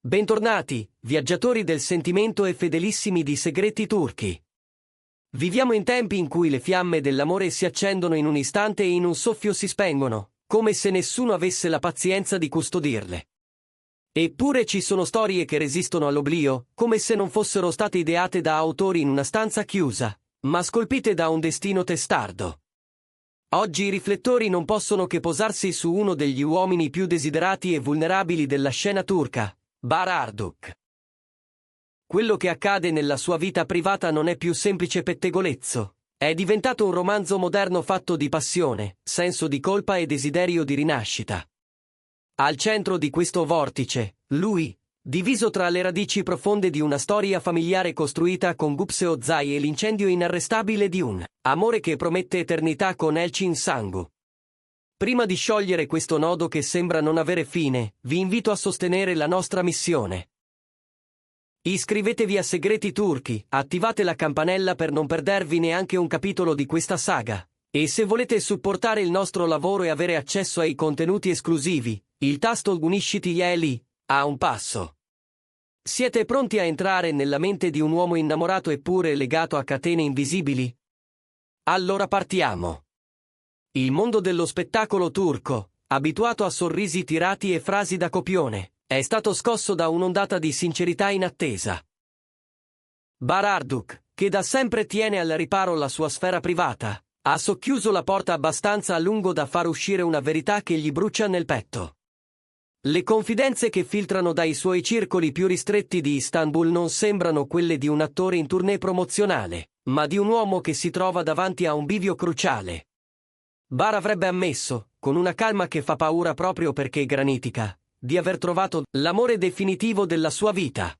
Bentornati, viaggiatori del sentimento e fedelissimi di Segreti Turchi. Viviamo in tempi in cui le fiamme dell'amore si accendono in un istante e in un soffio si spengono, come se nessuno avesse la pazienza di custodirle. Eppure ci sono storie che resistono all'oblio, come se non fossero state ideate da autori in una stanza chiusa, ma scolpite da un destino testardo. Oggi i riflettori non possono che posarsi su uno degli uomini più desiderati e vulnerabili della scena turca, Bahar Arduç. Quello che accade nella sua vita privata non è più semplice pettegolezzo, è diventato un romanzo moderno fatto di passione, senso di colpa e desiderio di rinascita. Al centro di questo vortice, lui, diviso tra le radici profonde di una storia familiare costruita con Gupse Ozai e l'incendio inarrestabile di un amore che promette eternità con Elçin Sangu. Prima di sciogliere questo nodo che sembra non avere fine, vi invito a sostenere la nostra missione. Iscrivetevi a Segreti Turchi, attivate la campanella per non perdervi neanche un capitolo di questa saga. E se volete supportare il nostro lavoro e avere accesso ai contenuti esclusivi, il tasto Unisciti è lì, a un passo. Siete pronti a entrare nella mente di un uomo innamorato eppure legato a catene invisibili? Allora partiamo. Il mondo dello spettacolo turco, abituato a sorrisi tirati e frasi da copione, è stato scosso da un'ondata di sincerità inattesa. Bahar Arduç, che da sempre tiene al riparo la sua sfera privata, ha socchiuso la porta abbastanza a lungo da far uscire una verità che gli brucia nel petto. Le confidenze che filtrano dai suoi circoli più ristretti di Istanbul non sembrano quelle di un attore in tournée promozionale, ma di un uomo che si trova davanti a un bivio cruciale. Bahar avrebbe ammesso, con una calma che fa paura proprio perché è granitica, di aver trovato l'amore definitivo della sua vita.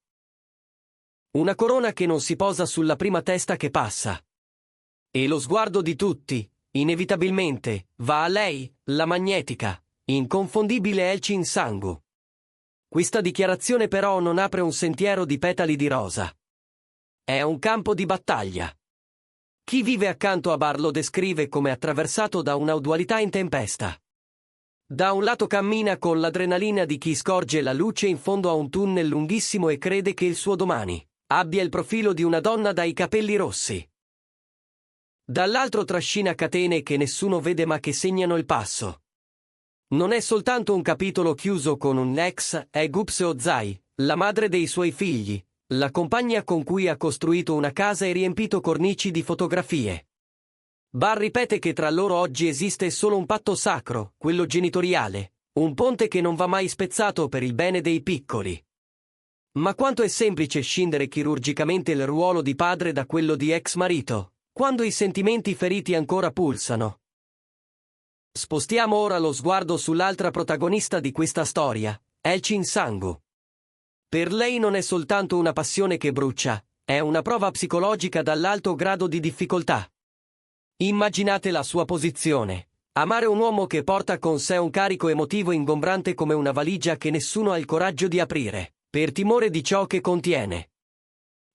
Una corona che non si posa sulla prima testa che passa. E lo sguardo di tutti, inevitabilmente, va a lei, la magnetica, inconfondibile Elçin Sangu. Questa dichiarazione però non apre un sentiero di petali di rosa. È un campo di battaglia. Chi vive accanto a Bahar lo descrive come attraversato da una dualità in tempesta. Da un lato cammina con l'adrenalina di chi scorge la luce in fondo a un tunnel lunghissimo e crede che il suo domani abbia il profilo di una donna dai capelli rossi. Dall'altro trascina catene che nessuno vede ma che segnano il passo. Non è soltanto un capitolo chiuso con un ex, è Gupse Ozai, la madre dei suoi figli, la compagna con cui ha costruito una casa e riempito cornici di fotografie. Bahar ripete che tra loro oggi esiste solo un patto sacro, quello genitoriale, un ponte che non va mai spezzato per il bene dei piccoli. Ma quanto è semplice scindere chirurgicamente il ruolo di padre da quello di ex marito, quando i sentimenti feriti ancora pulsano. Spostiamo ora lo sguardo sull'altra protagonista di questa storia, Elçin Sangu. Per lei non è soltanto una passione che brucia, è una prova psicologica dall'alto grado di difficoltà. Immaginate la sua posizione. Amare un uomo che porta con sé un carico emotivo ingombrante come una valigia che nessuno ha il coraggio di aprire, per timore di ciò che contiene.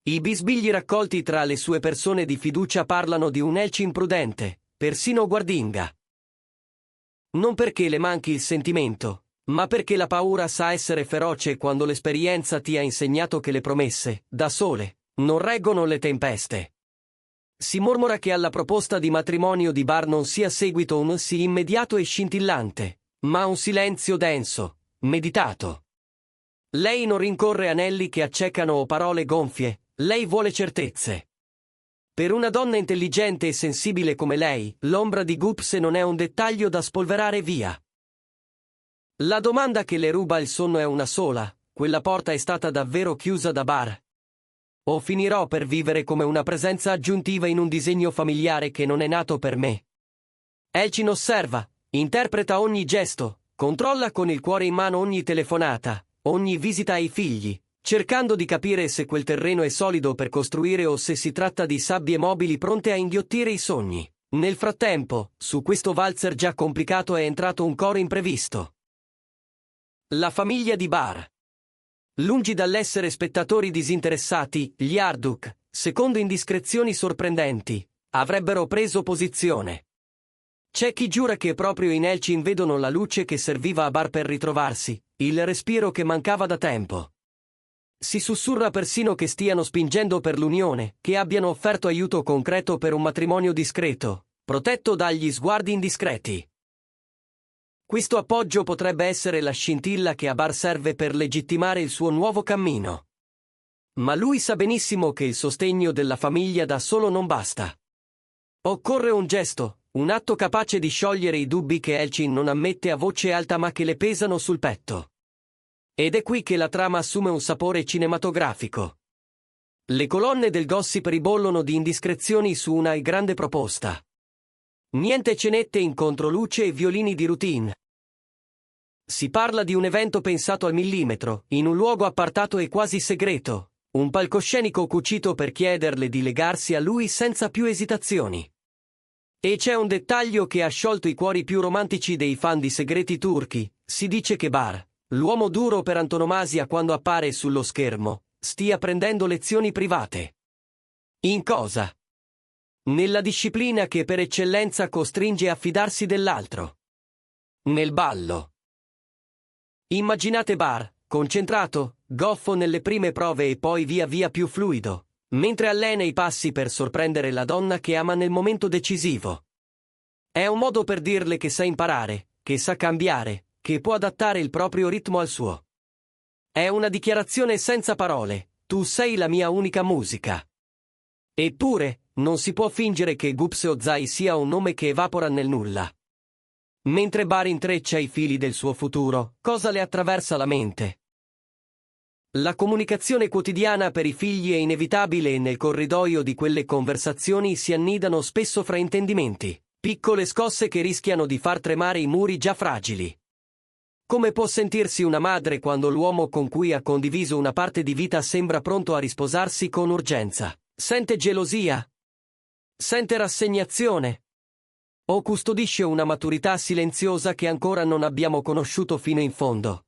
I bisbigli raccolti tra le sue persone di fiducia parlano di un Elçin prudente, persino guardinga. Non perché le manchi il sentimento, ma perché la paura sa essere feroce quando l'esperienza ti ha insegnato che le promesse, da sole, non reggono le tempeste. Si mormora che alla proposta di matrimonio di Bahar non sia seguito un sì immediato e scintillante, ma un silenzio denso, meditato. Lei non rincorre anelli che accecano o parole gonfie, lei vuole certezze. Per una donna intelligente e sensibile come lei, l'ombra di Gupse non è un dettaglio da spolverare via. La domanda che le ruba il sonno è una sola: quella porta è stata davvero chiusa da Bahar? O finirò per vivere come una presenza aggiuntiva in un disegno familiare che non è nato per me? Elçin osserva, interpreta ogni gesto, controlla con il cuore in mano ogni telefonata, ogni visita ai figli, cercando di capire se quel terreno è solido per costruire o se si tratta di sabbie mobili pronte a inghiottire i sogni. Nel frattempo, su questo valzer già complicato è entrato un coro imprevisto. La famiglia di Bahar. Lungi dall'essere spettatori disinteressati, gli Arduç, secondo indiscrezioni sorprendenti, avrebbero preso posizione. C'è chi giura che proprio in Elçin vedono la luce che serviva a Bahar per ritrovarsi, il respiro che mancava da tempo. Si sussurra persino che stiano spingendo per l'unione, che abbiano offerto aiuto concreto per un matrimonio discreto, protetto dagli sguardi indiscreti. Questo appoggio potrebbe essere la scintilla che a Bar serve per legittimare il suo nuovo cammino. Ma lui sa benissimo che il sostegno della famiglia da solo non basta. Occorre un gesto, un atto capace di sciogliere i dubbi che Elchin non ammette a voce alta ma che le pesano sul petto. Ed è qui che la trama assume un sapore cinematografico. Le colonne del gossip ribollono di indiscrezioni su una grande proposta. Niente cenette in controluce e violini di routine. Si parla di un evento pensato al millimetro, in un luogo appartato e quasi segreto, un palcoscenico cucito per chiederle di legarsi a lui senza più esitazioni. E c'è un dettaglio che ha sciolto i cuori più romantici dei fan di segreti turchi: si dice che Bar, l'uomo duro per antonomasia quando appare sullo schermo, stia prendendo lezioni private. In cosa? Nella disciplina che per eccellenza costringe a fidarsi dell'altro. Nel ballo. Immaginate Bar, concentrato, goffo nelle prime prove e poi via via più fluido, mentre allena i passi per sorprendere la donna che ama nel momento decisivo. È un modo per dirle che sa imparare, che sa cambiare, che può adattare il proprio ritmo al suo. È una dichiarazione senza parole: tu sei la mia unica musica. Eppure, non si può fingere che Gups Ozai sia un nome che evapora nel nulla. Mentre Bar intreccia i fili del suo futuro, cosa le attraversa la mente? La comunicazione quotidiana per i figli è inevitabile e nel corridoio di quelle conversazioni si annidano spesso fraintendimenti, piccole scosse che rischiano di far tremare i muri già fragili. Come può sentirsi una madre quando l'uomo con cui ha condiviso una parte di vita sembra pronto a risposarsi con urgenza? Sente gelosia? Sente rassegnazione? O custodisce una maturità silenziosa che ancora non abbiamo conosciuto fino in fondo?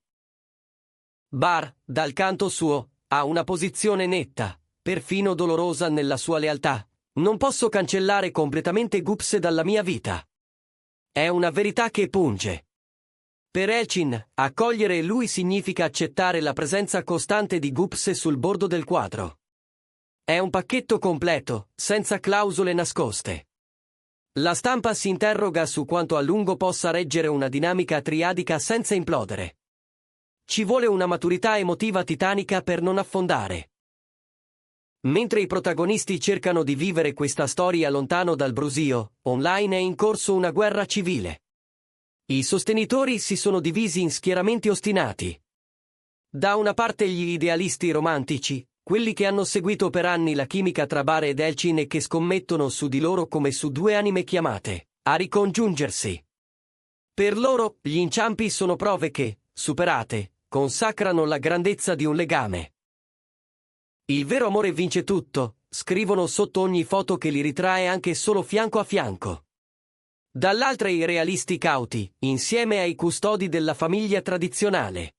Bar, dal canto suo, ha una posizione netta, perfino dolorosa nella sua lealtà. Non posso cancellare completamente Gups dalla mia vita. È una verità che punge. Per Elchin, accogliere lui significa accettare la presenza costante di Gups sul bordo del quadro. È un pacchetto completo, senza clausole nascoste. La stampa si interroga su quanto a lungo possa reggere una dinamica triadica senza implodere. Ci vuole una maturità emotiva titanica per non affondare. Mentre i protagonisti cercano di vivere questa storia lontano dal brusio, online è in corso una guerra civile. I sostenitori si sono divisi in schieramenti ostinati. Da una parte gli idealisti romantici, quelli che hanno seguito per anni la chimica tra Bar ed Elchin e che scommettono su di loro come su due anime chiamate a ricongiungersi. Per loro, gli inciampi sono prove che, superate, consacrano la grandezza di un legame. Il vero amore vince tutto, scrivono sotto ogni foto che li ritrae anche solo fianco a fianco. Dall'altra i realisti cauti, insieme ai custodi della famiglia tradizionale.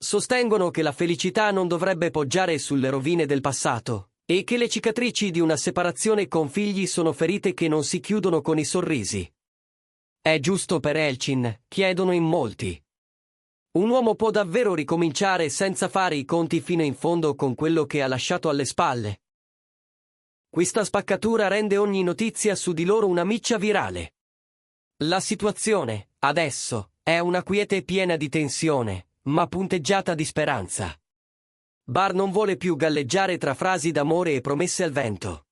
Sostengono che la felicità non dovrebbe poggiare sulle rovine del passato, e che le cicatrici di una separazione con figli sono ferite che non si chiudono con i sorrisi. È giusto per Elchin, chiedono in molti. Un uomo può davvero ricominciare senza fare i conti fino in fondo con quello che ha lasciato alle spalle? Questa spaccatura rende ogni notizia su di loro una miccia virale. La situazione, adesso, è una quiete piena di tensione, ma punteggiata di speranza. Bar non vuole più galleggiare tra frasi d'amore e promesse al vento.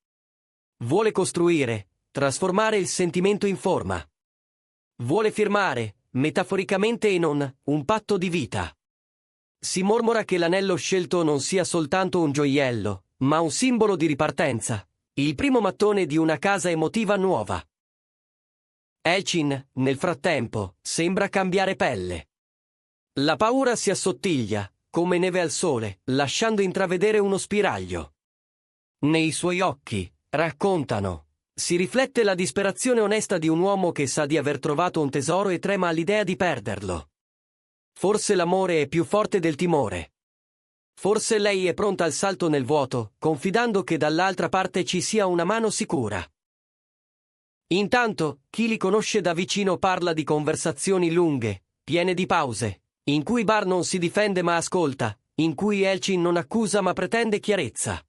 Vuole costruire, trasformare il sentimento in forma. Vuole firmare, metaforicamente e non, un patto di vita. Si mormora che l'anello scelto non sia soltanto un gioiello, ma un simbolo di ripartenza, il primo mattone di una casa emotiva nuova. Elchin, nel frattempo, sembra cambiare pelle. La paura si assottiglia, come neve al sole, lasciando intravedere uno spiraglio. Nei suoi occhi, raccontano, si riflette la disperazione onesta di un uomo che sa di aver trovato un tesoro e trema all'idea di perderlo. Forse l'amore è più forte del timore. Forse lei è pronta al salto nel vuoto, confidando che dall'altra parte ci sia una mano sicura. Intanto, chi li conosce da vicino parla di conversazioni lunghe, piene di pause, in cui Bar non si difende ma ascolta, in cui Elçin non accusa ma pretende chiarezza.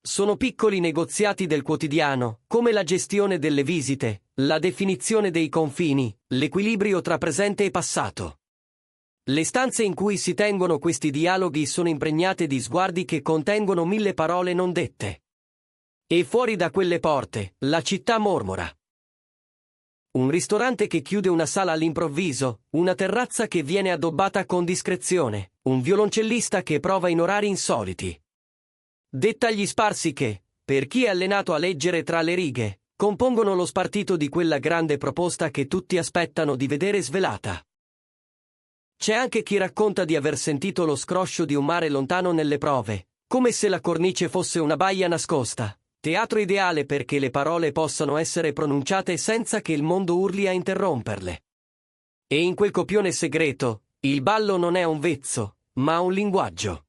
Sono piccoli negoziati del quotidiano, come la gestione delle visite, la definizione dei confini, l'equilibrio tra presente e passato. Le stanze in cui si tengono questi dialoghi sono impregnate di sguardi che contengono 1000 parole non dette. E fuori da quelle porte, la città mormora. Un ristorante che chiude una sala all'improvviso, una terrazza che viene addobbata con discrezione, un violoncellista che prova in orari insoliti. Dettagli sparsi che, per chi è allenato a leggere tra le righe, compongono lo spartito di quella grande proposta che tutti aspettano di vedere svelata. C'è anche chi racconta di aver sentito lo scroscio di un mare lontano nelle prove, come se la cornice fosse una baia nascosta, teatro ideale perché le parole possano essere pronunciate senza che il mondo urli a interromperle. E in quel copione segreto, il ballo non è un vezzo, ma un linguaggio.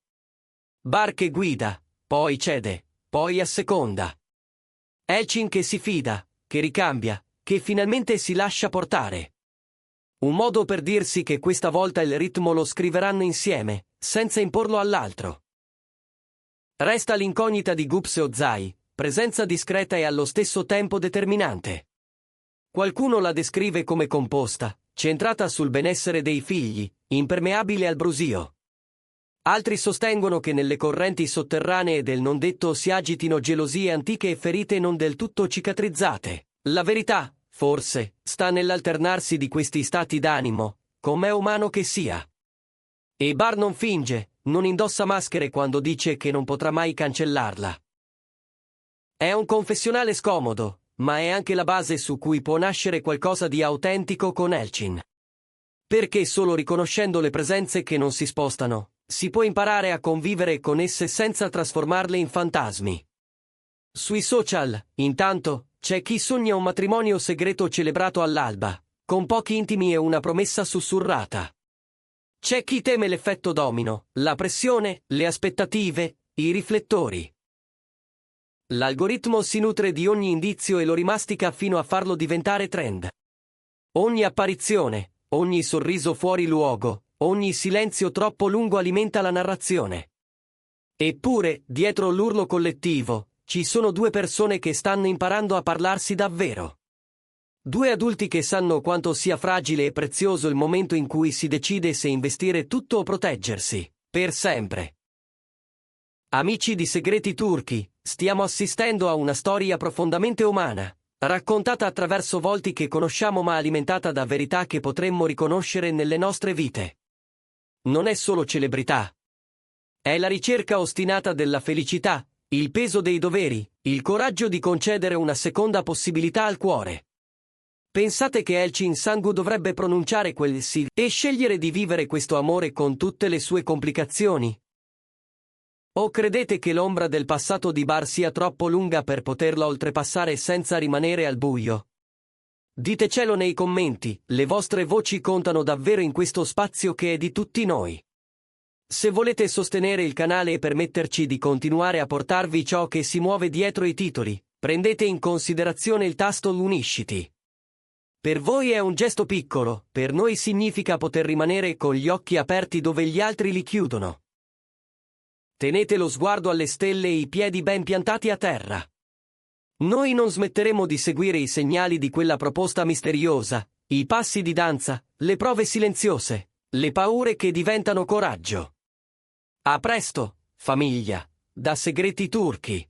Bar che guida, poi cede, poi asseconda. Elçin che si fida, che ricambia, che finalmente si lascia portare. Un modo per dirsi che questa volta il ritmo lo scriveranno insieme, senza imporlo all'altro. Resta l'incognita di Gups e Ozai, presenza discreta e allo stesso tempo determinante. Qualcuno la descrive come composta, centrata sul benessere dei figli, impermeabile al brusio. Altri sostengono che nelle correnti sotterranee del non detto si agitino gelosie antiche e ferite non del tutto cicatrizzate. La verità, forse, sta nell'alternarsi di questi stati d'animo, com'è umano che sia. E Bar non finge, non indossa maschere quando dice che non potrà mai cancellarla. È un confessionale scomodo, ma è anche la base su cui può nascere qualcosa di autentico con Elçin. Perché solo riconoscendo le presenze che non si spostano, si può imparare a convivere con esse senza trasformarle in fantasmi. Sui social, intanto, c'è chi sogna un matrimonio segreto celebrato all'alba, con pochi intimi e una promessa sussurrata. C'è chi teme l'effetto domino, la pressione, le aspettative, i riflettori. L'algoritmo si nutre di ogni indizio e lo rimastica fino a farlo diventare trend. Ogni apparizione, ogni sorriso fuori luogo, ogni silenzio troppo lungo alimenta la narrazione. Eppure, dietro l'urlo collettivo, ci sono due persone che stanno imparando a parlarsi davvero. Due adulti che sanno quanto sia fragile e prezioso il momento in cui si decide se investire tutto o proteggersi, per sempre. Amici di Segreti Turchi, stiamo assistendo a una storia profondamente umana, raccontata attraverso volti che conosciamo ma alimentata da verità che potremmo riconoscere nelle nostre vite. Non è solo celebrità. È la ricerca ostinata della felicità, il peso dei doveri, il coraggio di concedere una seconda possibilità al cuore. Pensate che Elçin Sangu dovrebbe pronunciare quel sì e scegliere di vivere questo amore con tutte le sue complicazioni? O credete che l'ombra del passato di Bar sia troppo lunga per poterla oltrepassare senza rimanere al buio? Ditecelo nei commenti, le vostre voci contano davvero in questo spazio che è di tutti noi. Se volete sostenere il canale e permetterci di continuare a portarvi ciò che si muove dietro i titoli, prendete in considerazione il tasto Unisciti. Per voi è un gesto piccolo, per noi significa poter rimanere con gli occhi aperti dove gli altri li chiudono. Tenete lo sguardo alle stelle e i piedi ben piantati a terra. Noi non smetteremo di seguire i segnali di quella proposta misteriosa, i passi di danza, le prove silenziose, le paure che diventano coraggio. A presto, famiglia, da Segreti Turchi.